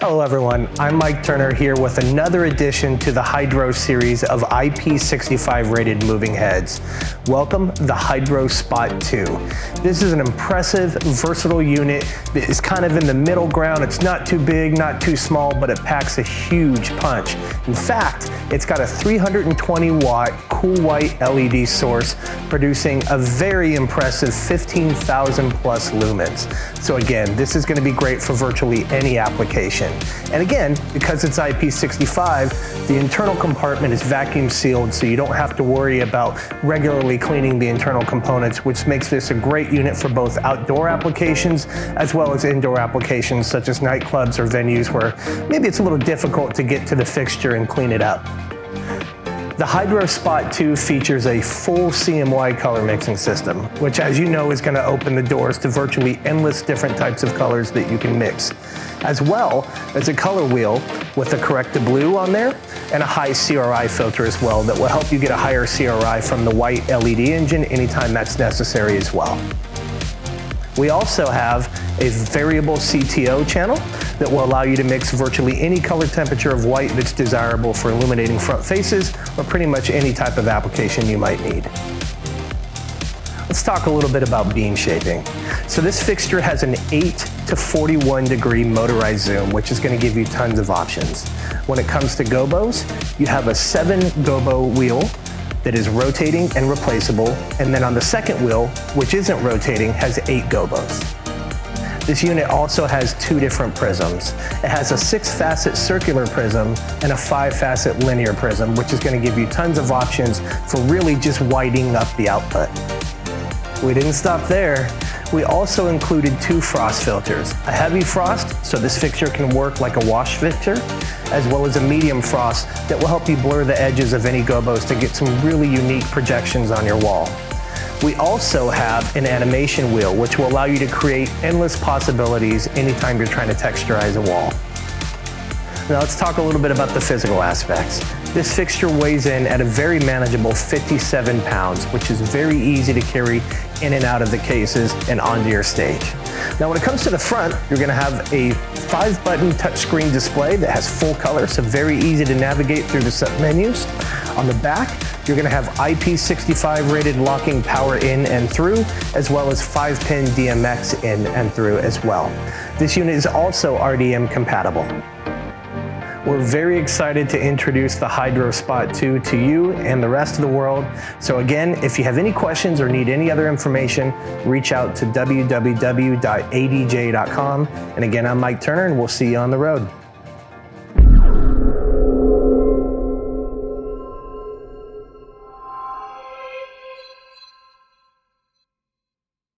Hello everyone, I'm Mike Turner here with another addition to the Hydro series of IP65 rated moving heads. Welcome the Hydro Spot 2. This is an impressive, versatile unit that is kind of in the middle ground. It's not too big, not too small, but it packs a huge punch. In fact, it's got a 320 watt cool white LED source producing a very impressive 15,000 plus lumens. So again, this is going to be great for virtually any application. And again, because it's IP65, the internal compartment is vacuum sealed, so you don't have to worry about regularly cleaning the internal components, which makes this a great unit for both outdoor applications as well as indoor applications such as nightclubs or venues where maybe it's a little difficult to get to the fixture and clean it up. The Hydro Spot 2 features a full CMY color mixing system, which as you know is going to open the doors to virtually endless different types of colors that you can mix, as well as a color wheel with a corrected blue on there and a high CRI filter as well that will help you get a higher CRI from the white LED engine anytime that's necessary as well. We also have a variable CTO channel that will allow you to mix virtually any color temperature of white that's desirable for illuminating front faces or pretty much any type of application you might need. Let's talk a little bit about beam shaping. So this fixture has an 8 to 41 degree motorized zoom, which is going to give you tons of options. When it comes to GOBOs, you have a 7 GOBO wheel that is rotating and replaceable, and then on the second wheel, which isn't rotating, has 8 GOBOs. This unit also has 2 different prisms. It has a 6-facet circular prism and a 5-facet linear prism, which is going to give you tons of options for really just widening up the output. We didn't stop there. We also included 2 frost filters, a heavy frost, so this fixture can work like a wash fixture, as well as a medium frost that will help you blur the edges of any GOBOs to get some really unique projections on your wall. We also have an animation wheel, which will allow you to create endless possibilities anytime you're trying to texturize a wall. Now let's talk a little bit about the physical aspects. This fixture weighs in at a very manageable 57 pounds, which is very easy to carry in and out of the cases and onto your stage. Now when it comes to the front, you're going to have a 5-button touchscreen display that has full color, so very easy to navigate through the submenus. On the back, you're going to have IP65 rated locking power in and through, as well as 5-pin DMX in and through as well. This unit is also RDM compatible. We're very excited to introduce the Hydro Spot 2 to you and the rest of the world. So again, if you have any questions or need any other information, reach out to www.adj.com. And again, I'm Mike Turner, and we'll see you on the road.